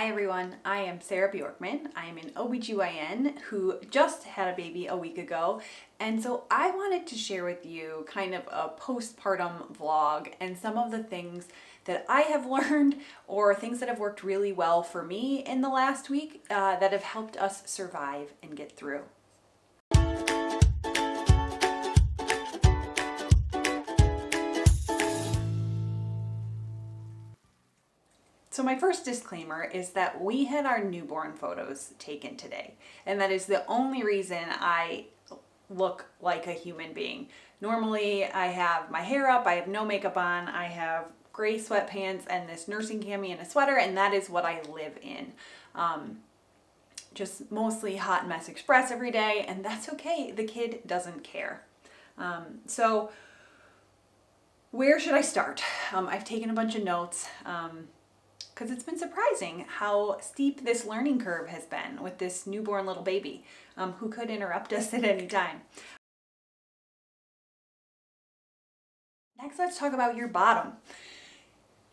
Hi everyone, I am Sarah Bjorkman. I am an OBGYN who just had a baby a week ago, and so I wanted to share with you kind of a postpartum vlog and some of the things that I have learned or things that have worked really well for me in the last week that have helped us survive and get through. So my first disclaimer is that we had our newborn photos taken today, and that is the only reason I look like a human being. Normally I have my hair up, I have no makeup on, I have gray sweatpants and this nursing cami and a sweater, and that is what I live in. Just mostly hot mess express every day, and that's okay. The kid doesn't care. So where should I start? I've taken a bunch of notes. Because it's been surprising how steep this learning curve has been with this newborn little baby who could interrupt us at any time. Next, let's talk about your bottom.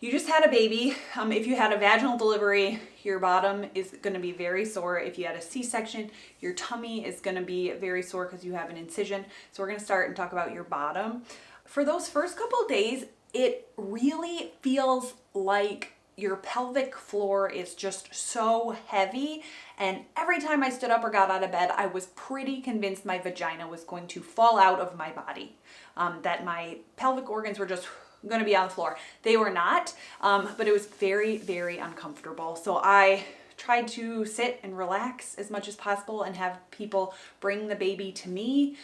You just had a baby. If you had a vaginal delivery, your bottom is going to be very sore. If you had a C-section, your tummy is going to be very sore because you have an incision. So we're going to start and talk about your bottom. For those first couple of days, it really feels like your pelvic floor is just so heavy, and every time I stood up or got out of bed, I was pretty convinced my vagina was going to fall out of my body, that my pelvic organs were just going to be on the floor. They were not, but it was very, very uncomfortable. So I tried to sit and relax as much as possible and have people bring the baby to me.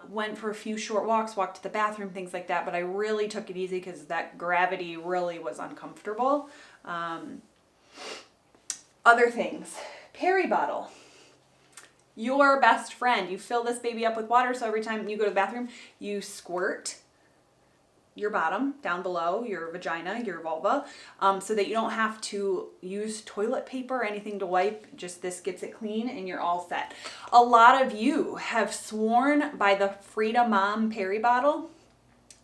Went for a few short walks, walked to the bathroom, things like that, but I really took it easy because that gravity really was uncomfortable. Other things, peri bottle, your best friend. You fill this baby up with water, so every time you go to the bathroom, you squirt your bottom down below your vagina, your vulva, so that you don't have to use toilet paper or anything to wipe. Just this gets it clean and you're all set. A lot of you have sworn by the Frida Mom peri bottle.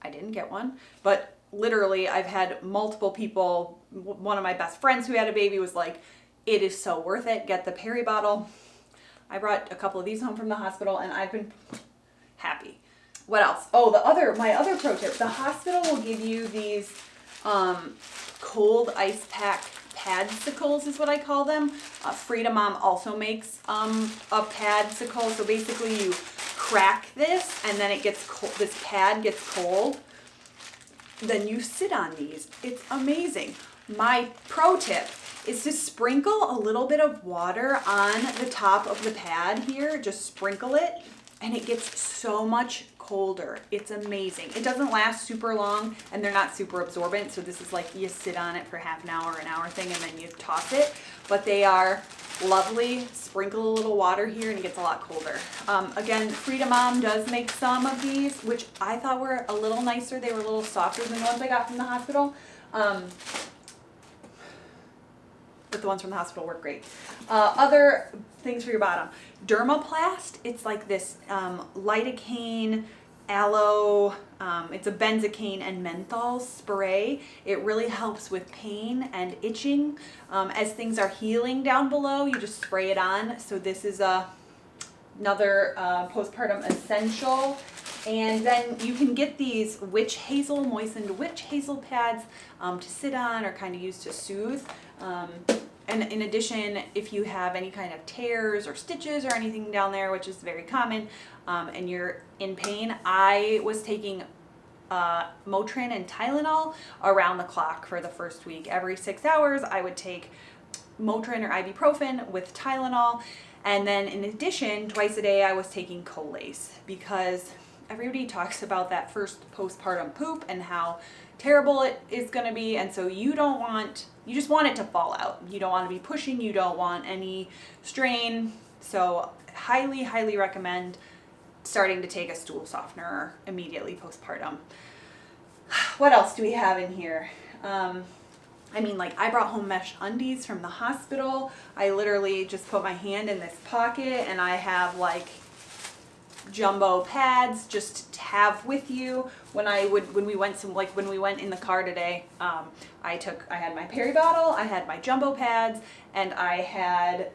I didn't get one, but literally I've had multiple people. One of my best friends who had a baby was like, it is so worth it. Get the peri bottle. I brought a couple of these home from the hospital and I've been happy. What else? Oh, my other pro tip, the hospital will give you these cold ice pack padsicles is what I call them. Frida Mom also makes a padsicle. So basically you crack this and then it gets cold, this pad gets cold. Then you sit on these. It's amazing. My pro tip is to sprinkle a little bit of water on the top of the pad here. Just sprinkle it and it gets so much colder. It's amazing. It doesn't last super long and they're not super absorbent. So this is like you sit on it for half an hour thing and then you toss it. But they are lovely. Sprinkle a little water here and it gets a lot colder. Again, Frida Mom does make some of these, which I thought were a little nicer. They were a little softer than the ones I got from the hospital. But the ones from the hospital work great. Other things for your bottom. Dermaplast, it's like this lidocaine, aloe, it's a benzocaine and menthol spray. It really helps with pain and itching. As things are healing down below, you just spray it on. So this is another postpartum essential. And then you can get these moistened witch hazel pads to sit on or kind of use to soothe. And in addition, if you have any kind of tears or stitches or anything down there, which is very common, and you're in pain, I was taking Motrin and Tylenol around the clock for the first week. Every 6 hours, I would take Motrin or ibuprofen with Tylenol. And then in addition, twice a day, I was taking Colace because everybody talks about that first postpartum poop and how terrible it is going to be. And so you just want it to fall out. You don't want to be pushing. You don't want any strain. So highly, highly recommend starting to take a stool softener immediately postpartum. What else do we have in here? I brought home mesh undies from the hospital. I literally just put my hand in this pocket and I have like jumbo pads just to have with you. When we went in the car today, I had my peri bottle, I had my jumbo pads, and I had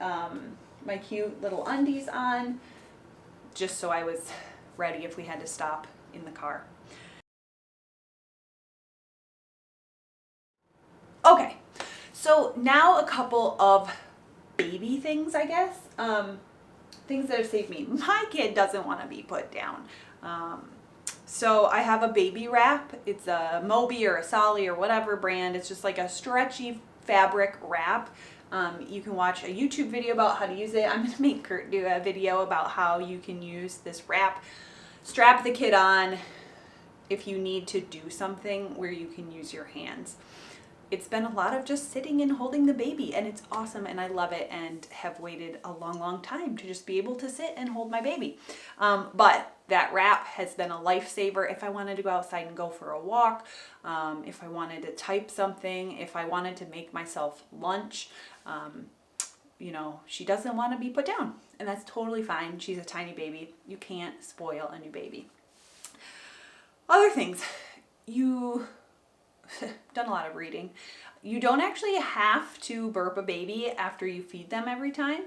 my cute little undies on, just so I was ready if we had to stop in the car. Okay, so now a couple of baby things, I guess. Things that have saved me. My kid doesn't want to be put down. So I have a baby wrap. It's a Moby or a Solly or whatever brand. It's just like a stretchy fabric wrap. You can watch a YouTube video about how to use it. I'm going to make Kurt do a video about how you can use this wrap. Strap the kid on if you need to do something where you can use your hands. It's been a lot of just sitting and holding the baby, and it's awesome, and I love it, and have waited a long time to just be able to sit and hold my baby. But that wrap has been a lifesaver if I wanted to go outside and go for a walk, if I wanted to type something, if I wanted to make myself lunch. You know, she doesn't want to be put down, and that's totally fine. She's a tiny baby. You can't spoil a new baby. Other things, done a lot of reading. You don't actually have to burp a baby after you feed them every time.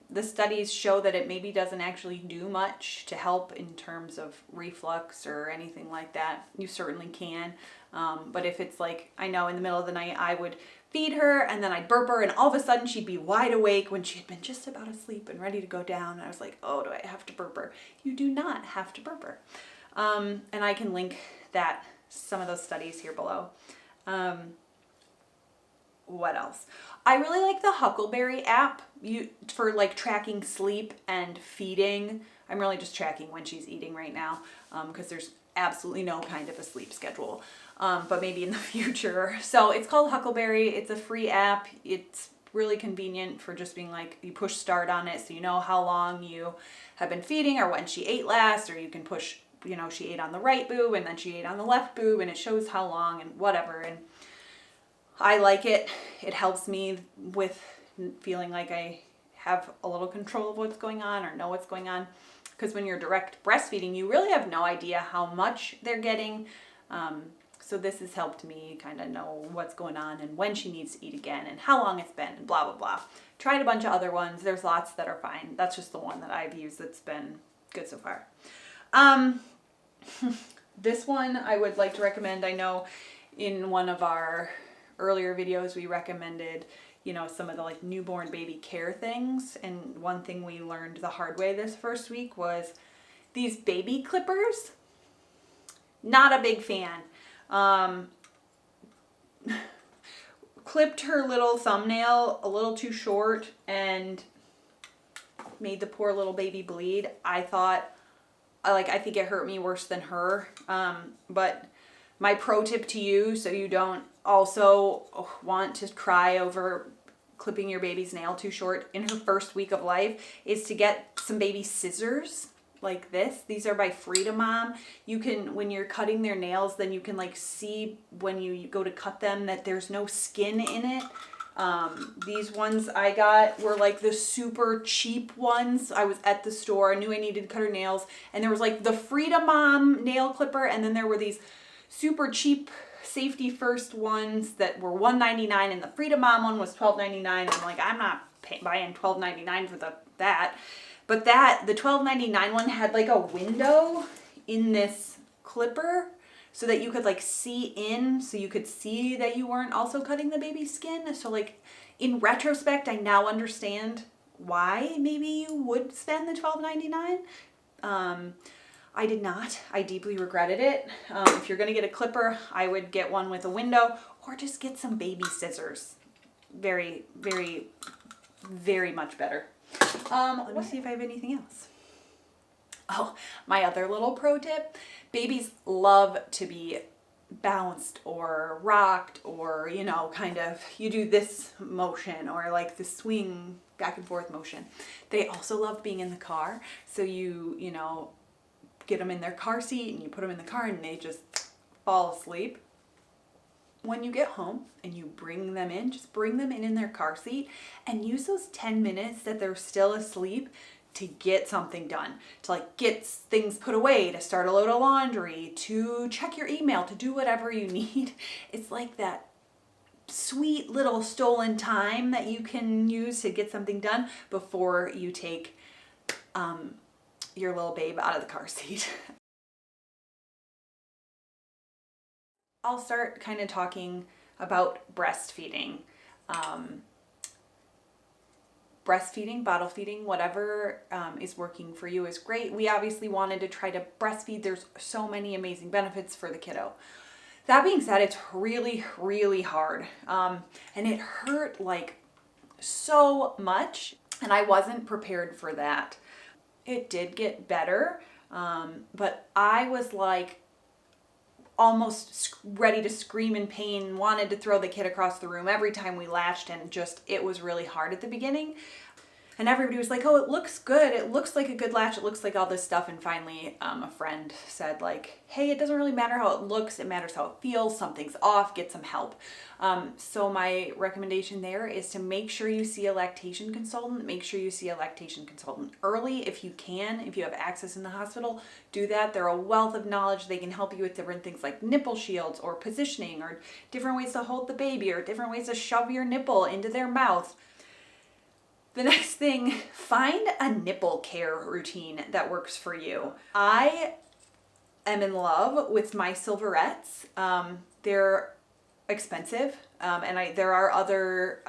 The studies show that it maybe doesn't actually do much to help in terms of reflux or anything like that. You certainly can. But if it's like, I know in the middle of the night I would feed her and then I'd burp her and all of a sudden she'd be wide awake when she had been just about asleep and ready to go down. And I was like, oh, do I have to burp her? You do not have to burp her. And I can link some of those studies here below. What else? I really like the Huckleberry app for like tracking sleep and feeding. I'm really just tracking when she's eating right now because there's absolutely no kind of a sleep schedule, but maybe in the future. So it's called Huckleberry. It's a free app. It's really convenient for just being like, you push start on it so you know how long you have been feeding or when she ate last, or you can push, you know, she ate on the right boob and then she ate on the left boob, and it shows how long and whatever. And I like it. It helps me with feeling like I have a little control of what's going on or know what's going on. Because when you're direct breastfeeding, you really have no idea how much they're getting. So this has helped me kind of know what's going on and when she needs to eat again and how long it's been and blah, blah, blah. Tried a bunch of other ones. There's lots that are fine. That's just the one that I've used that's been good so far. This one I would like to recommend. I know in one of our earlier videos we recommended, you know, some of the like newborn baby care things, and one thing we learned the hard way this first week was these baby clippers. Not a big fan. Clipped her little thumbnail a little too short and made the poor little baby bleed. I think it hurt me worse than her. But my pro tip to you, so you don't also want to cry over clipping your baby's nail too short in her first week of life, is to get some baby scissors like this. These are by Freedom Mom. You can, when you're cutting their nails, then you can like see when you go to cut them that there's no skin in it. These ones I got were like the super cheap ones. I was at the store, I knew I needed to cut her nails, and there was like the Freedom Mom nail clipper, and then there were these super cheap Safety First ones that were $1.99, and the Freedom Mom one was $12.99. I'm like, I'm not buying $12.99 for that. But the $12.99 one had like a window in this clipper so that you could like see in, so you could see that you weren't also cutting the baby's skin. So like in retrospect, I now understand why maybe you would spend the $12.99. I did not. I deeply regretted it. If you're going to get a clipper, I would get one with a window, or just get some baby scissors. Very, very, very much better. Let me see if I have anything else. Oh, my other little pro tip. Babies love to be bounced or rocked, or, you know, kind of, you do this motion or like the swing back and forth motion. They also love being in the car. So you know, get them in their car seat and you put them in the car and they just fall asleep. When you get home and you bring them in, just bring them in their car seat and use those 10 minutes that they're still asleep to get something done, to like get things put away, to start a load of laundry, to check your email, to do whatever you need. It's like that sweet little stolen time that you can use to get something done before you take your little babe out of the car seat. I'll start kind of talking about breastfeeding. Breastfeeding, bottle feeding, whatever is working for you is great. We obviously wanted to try to breastfeed. There's so many amazing benefits for the kiddo. That being said, it's really, really hard. And it hurt like so much, and I wasn't prepared for that. It did get better, but I was like almost ready to scream in pain, wanted to throw the kid across the room every time we latched, and just, it was really hard at the beginning. And everybody was like, oh, it looks good. It looks like a good latch. It looks like all this stuff. And finally, a friend said like, hey, it doesn't really matter how it looks. It matters how it feels. Something's off. Get some help. So my recommendation there is to make sure you see a lactation consultant. Make sure you see a lactation consultant early if you can. If you have access in the hospital, do that. They're a wealth of knowledge. They can help you with different things like nipple shields or positioning or different ways to hold the baby or different ways to shove your nipple into their mouth. The next thing, find a nipple care routine that works for you. I am in love with my silverettes. They're expensive, and there are other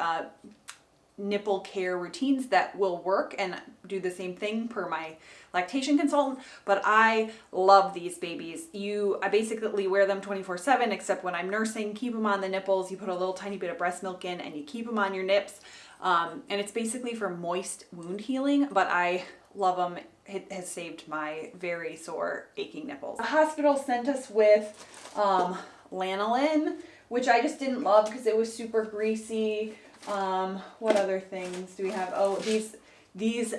nipple care routines that will work and do the same thing per my lactation consultant, but I love these babies. I basically wear them 24/7, except when I'm nursing. Keep them on the nipples. You put a little tiny bit of breast milk in and you keep them on your nips. And it's basically for moist wound healing, but I love them. It has saved my very sore, aching nipples. The hospital sent us with lanolin, which I just didn't love because it was super greasy. What other things do we have? Oh, these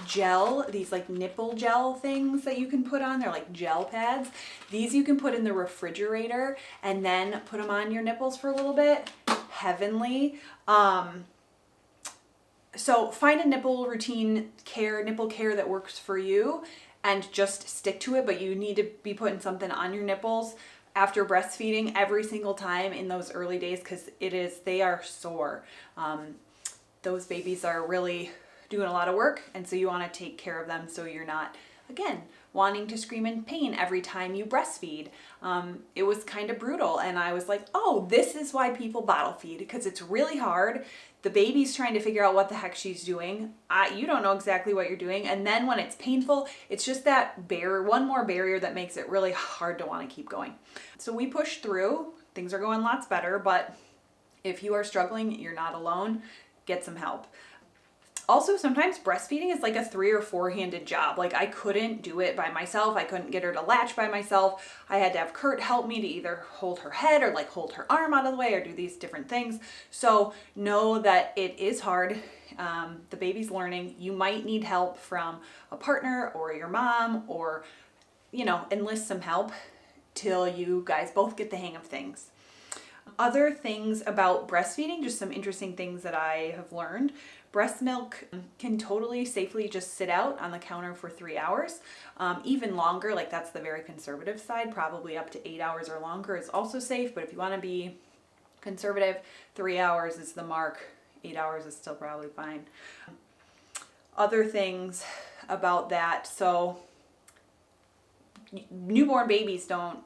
gel, these like nipple gel things that you can put on. They're like gel pads. These you can put in the refrigerator and then put them on your nipples for a little bit. Heavenly. So find a nipple care that works for you and just stick to it, but you need to be putting something on your nipples after breastfeeding every single time in those early days, because they are sore. Those babies are really doing a lot of work, and so you want to take care of them so you're not, again, wanting to scream in pain every time you breastfeed. It was kind of brutal, and I was like, oh, this is why people bottle feed, because it's really hard. The baby's trying to figure out what the heck she's doing. You don't know exactly what you're doing, and then when it's painful, it's just that one more barrier that makes it really hard to want to keep going. So we pushed through. Things are going lots better, but if you are struggling, you're not alone. Get some help. Also, sometimes breastfeeding is like a 3 or 4-handed job. Like, I couldn't do it by myself. I couldn't get her to latch by myself. I had to have Kurt help me to either hold her head or like hold her arm out of the way or do these different things. So know that it is hard. The baby's learning. You might need help from a partner or your mom, or, enlist some help till you guys both get the hang of things. Other things about breastfeeding, just some interesting things that I have learned. Breast milk can totally safely just sit out on the counter for 3 hours. Even longer, like that's the very conservative side, probably up to 8 hours or longer is also safe. But if you want to be conservative, 3 hours is the mark. 8 hours is still probably fine. Other things about that. So newborn babies don't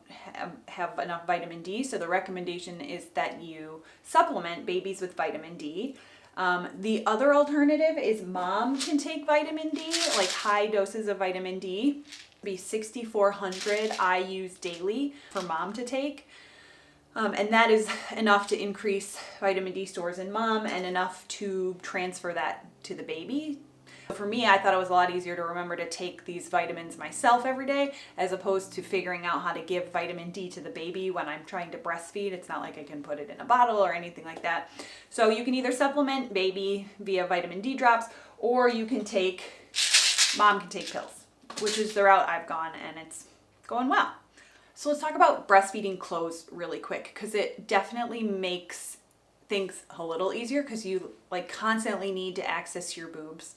have enough vitamin D, so the recommendation is that you supplement babies with vitamin D. The other alternative is mom can take vitamin D, like high doses of vitamin D. Be 6,400 IUs daily for mom to take. And that is enough to increase vitamin D stores in mom and enough to transfer that to the baby. For me, I thought it was a lot easier to remember to take these vitamins myself every day, as opposed to figuring out how to give vitamin D to the baby when I'm trying to breastfeed. It's not like I can put it in a bottle or anything like that. So you can either supplement baby via vitamin D drops, or mom can take pills, which is the route I've gone, and it's going well. So let's talk about breastfeeding clothes really quick, because it definitely makes things a little easier, because you like constantly need to access your boobs.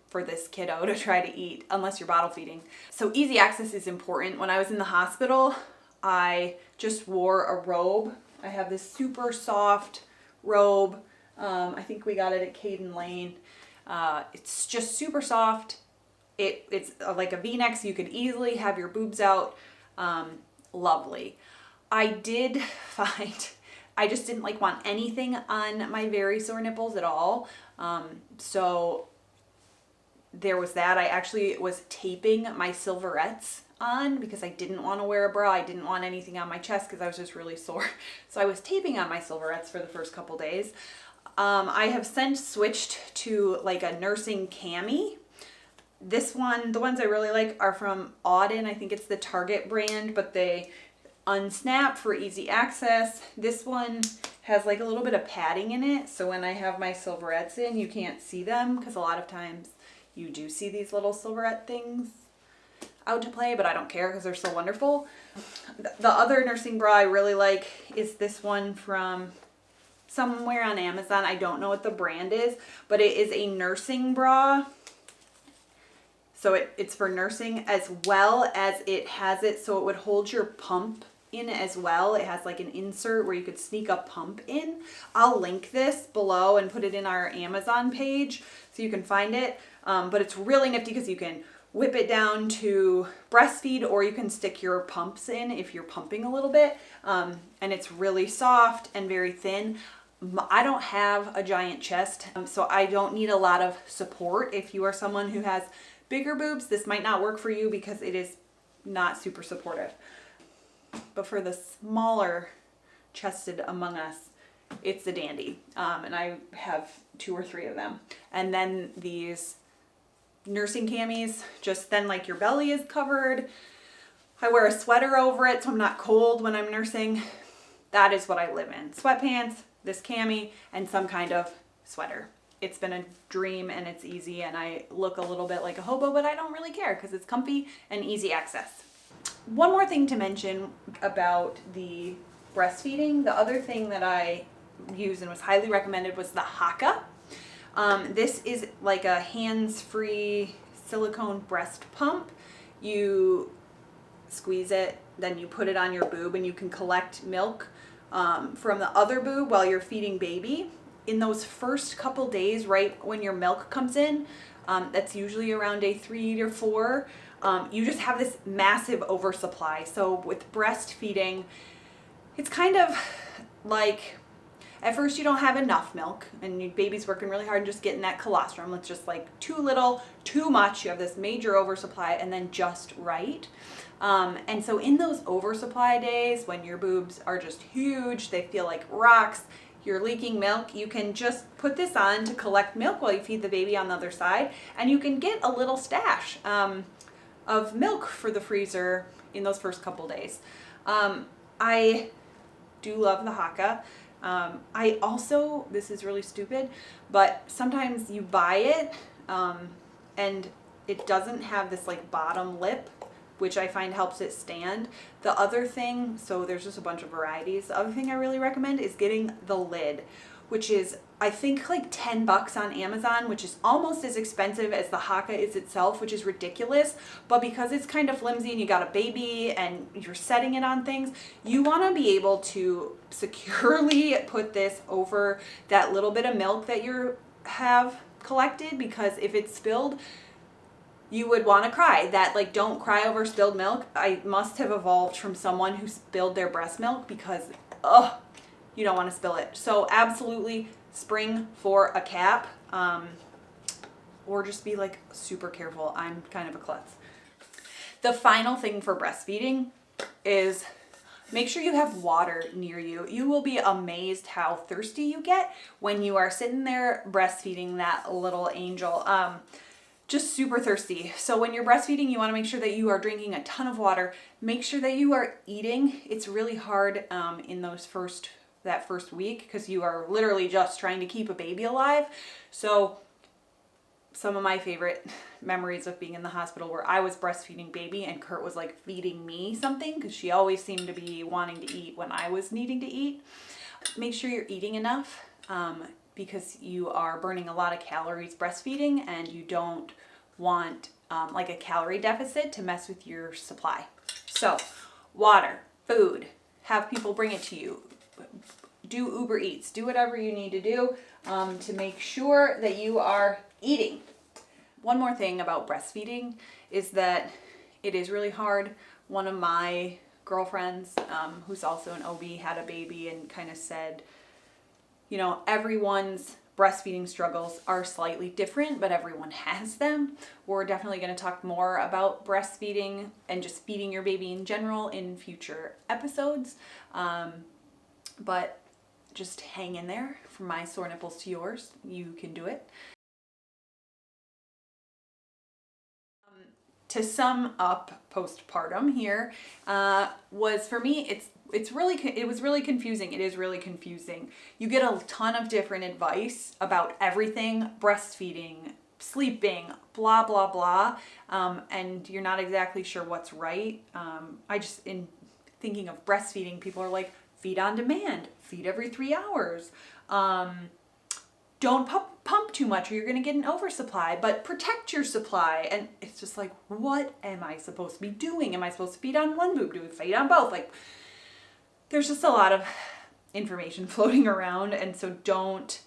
for this kiddo to try to eat unless you're bottle feeding. So easy access is important. When I was in the hospital, I just wore a robe. I have this super soft robe. I think we got it at Caden Lane. It's just super soft. It's like a V-neck, so you could easily have your boobs out. Lovely. I did find I just didn't want anything on my very sore nipples at all. So there was that. I actually was taping my silverettes on because I didn't want to wear a bra. I didn't want anything on my chest because I was just really sore. So I was taping on my silverettes for the first couple days. I have since switched to a nursing cami. This one, the ones I really like are from Auden. I think it's the Target brand, but they unsnap for easy access. This one has a little bit of padding in it, so when I have my silverettes in, you can't see them because a lot of times you do see these little silverette things out to play, but I don't care because they're so wonderful. The other nursing bra I really like is this one from somewhere on Amazon. I don't know what the brand is, but it is a nursing bra. So it's for nursing, as well as it has it so it would hold your pump in as well. It has an insert where you could sneak a pump in. I'll link this below and put it in our Amazon page so you can find it. But it's really nifty because you can whip it down to breastfeed, or you can stick your pumps in if you're pumping a little bit. And it's really soft and very thin. I don't have a giant chest, so I don't need a lot of support. If you are someone who has bigger boobs, this might not work for you because it is not super supportive. But for the smaller chested among us, it's a dandy. And I have 2 or 3 of them. And then these nursing camis, just then your belly is covered. I wear a sweater over it so I'm not cold when I'm nursing. That is what I live in. Sweatpants, this cami, and some kind of sweater. It's been a dream and it's easy, and I look a little bit like a hobo, but I don't really care because it's comfy and easy access. One more thing to mention about the breastfeeding. The other thing that I used and was highly recommended was the Haka. This is a hands-free silicone breast pump. You squeeze it, then you put it on your boob, and you can collect milk from the other boob while you're feeding baby. In those first couple days, right when your milk comes in, that's usually around day 3 or 4, you just have this massive oversupply. So with breastfeeding, it's kind of at first you don't have enough milk and your baby's working really hard just getting that colostrum. It's just too little, too much. You have this major oversupply, and then just right. And so in those oversupply days, when your boobs are just huge, they feel like rocks, you're leaking milk, you can just put this on to collect milk while you feed the baby on the other side, and you can get a little stash of milk for the freezer in those first couple days. I do love the Haka. I also, this is really stupid, but sometimes you buy it and it doesn't have this bottom lip, which I find helps it stand. The other thing, so there's just a bunch of varieties. The other thing I really recommend is getting the lid, which is I think $10 on Amazon, which is almost as expensive as the Haka is itself, which is ridiculous. But because it's kind of flimsy and you got a baby and you're setting it on things, you want to be able to securely put this over that little bit of milk that you have collected, because if it's spilled, you would want to cry. That don't cry over spilled milk. I must have evolved from someone who spilled their breast milk, because you don't want to spill it. So absolutely spring for a cap, or just be super careful. I'm kind of a klutz. The final thing for breastfeeding is make sure you have water near you. You will be amazed how thirsty you get when you are sitting there breastfeeding that little angel. Just super thirsty. So when you're breastfeeding, you want to make sure that you are drinking a ton of water. Make sure that you are eating. It's really hard in that first week because you are literally just trying to keep a baby alive. So some of my favorite memories of being in the hospital where I was breastfeeding baby and Kurt was feeding me something, because she always seemed to be wanting to eat when I was needing to eat. Make sure you're eating enough. because you are burning a lot of calories breastfeeding, and you don't want like a calorie deficit to mess with your supply. So water, food, have people bring it to you, do Uber Eats, do whatever you need to do to make sure that you are eating. One more thing about breastfeeding is that it is really hard. One of my girlfriends, who's also an OB, had a baby and kind of said, you know, everyone's breastfeeding struggles are slightly different, but everyone has them. We're definitely going to talk more about breastfeeding and just feeding your baby in general in future episodes. But just hang in there. From my sore nipples to yours, you can do it. To sum up postpartum here, was for me, it was really confusing. It is really confusing. You get a ton of different advice about everything, breastfeeding, sleeping, blah, blah, blah. And you're not exactly sure what's right. In thinking of breastfeeding, people are like, feed on demand, feed every 3 hours. Don't pump too much or you're going to get an oversupply, but protect your supply. And it's just like, what am I supposed to be doing? Am I supposed to feed on one boob? Do we feed on both? Like, there's just a lot of information floating around. And so don't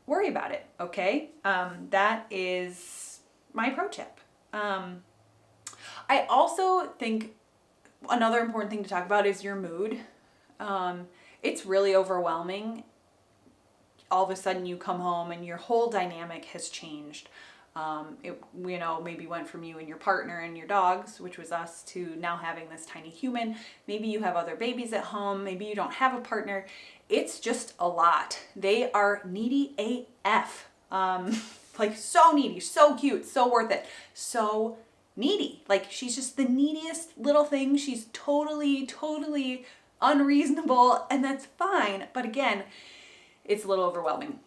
worry about it. Okay. That is my pro tip. I also think another important thing to talk about is your mood. It's really overwhelming. All of a sudden you come home and your whole dynamic has changed. Maybe went from you and your partner and your dogs, which was us, to now having this tiny human. Maybe you have other babies at home. Maybe you don't have a partner. It's just a lot. They are needy AF. Like so needy, so cute, so worth it, so needy. Like she's just the neediest little thing. She's totally unreasonable, and that's fine. But again, it's a little overwhelming.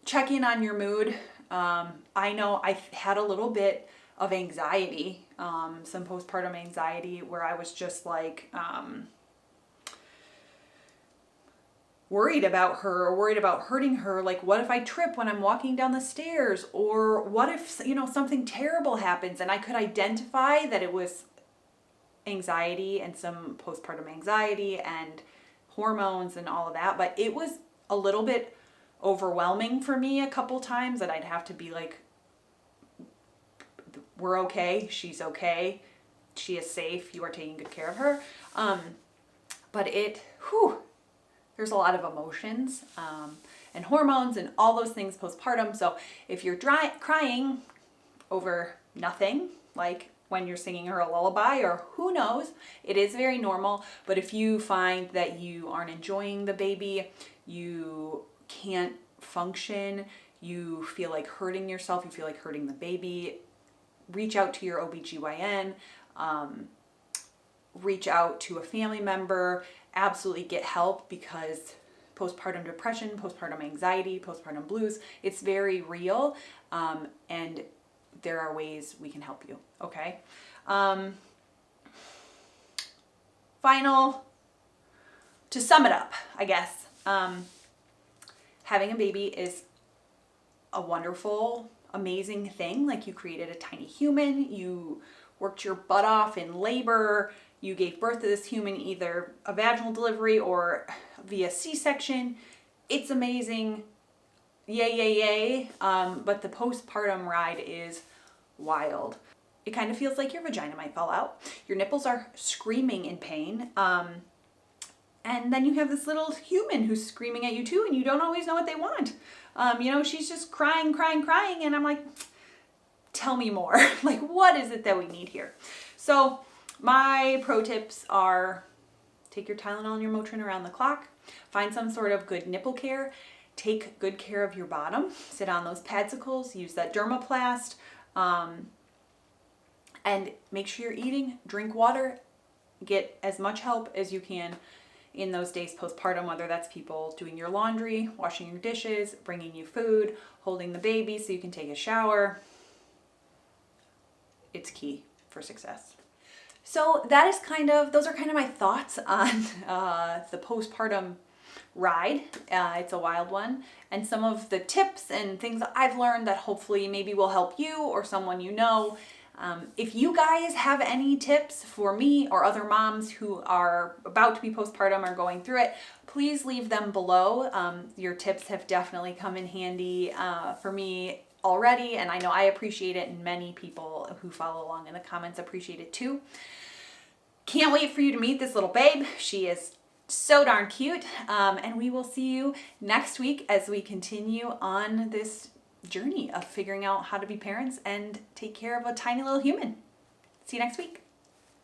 Check in on your mood. I know I had a little bit of anxiety, some postpartum anxiety, where I was just like worried about her, or worried about hurting her. Like, what if I trip when I'm walking down the stairs? Or what if, something terrible happens? And I could identify that it was anxiety and some postpartum anxiety and hormones and all of that. But it was a little bit overwhelming for me a couple times, that I'd have to be like, we're okay, she's okay, she is safe, you are taking good care of her. But there's a lot of emotions and hormones and all those things postpartum. So if you're crying over nothing, like when you're singing her a lullaby, or who knows, it is very normal. But if you find that you aren't enjoying the baby, you can't function, you feel like hurting yourself, you feel like hurting the baby, reach out to your OBGYN, reach out to a family member, absolutely get help, because postpartum depression, postpartum anxiety, postpartum blues, it's very real, and there are ways we can help you, okay? To sum it up, I guess, having a baby is a wonderful, amazing thing. Like, you created a tiny human, you worked your butt off in labor, you gave birth to this human, either a vaginal delivery or via C-section. It's amazing. Yay, yay, yay. But the postpartum ride is wild. It kind of feels like your vagina might fall out. Your nipples are screaming in pain. And then you have this little human who's screaming at you too, and you don't always know what they want. She's just crying, and I'm like, tell me more. Like, what is it that we need here? So my pro tips are: take your Tylenol and your Motrin around the clock, find some sort of good nipple care, take good care of your bottom, sit on those padsicles, use that Dermaplast, and make sure you're eating, drink water, get as much help as you can in those days postpartum, whether that's people doing your laundry, washing your dishes, bringing you food, holding the baby so you can take a shower. It's key for success. So those are kind of my thoughts on the postpartum ride. It's a wild one. And some of the tips and things that I've learned that hopefully maybe will help you or someone you know. If you guys have any tips for me or other moms who are about to be postpartum or going through it, please leave them below. Your tips have definitely come in handy for me already, and I know I appreciate it, and many people who follow along in the comments appreciate it too. Can't wait for you to meet this little babe. She is so darn cute, and we will see you next week as we continue on this journey of figuring out how to be parents and take care of a tiny little human. See you next week.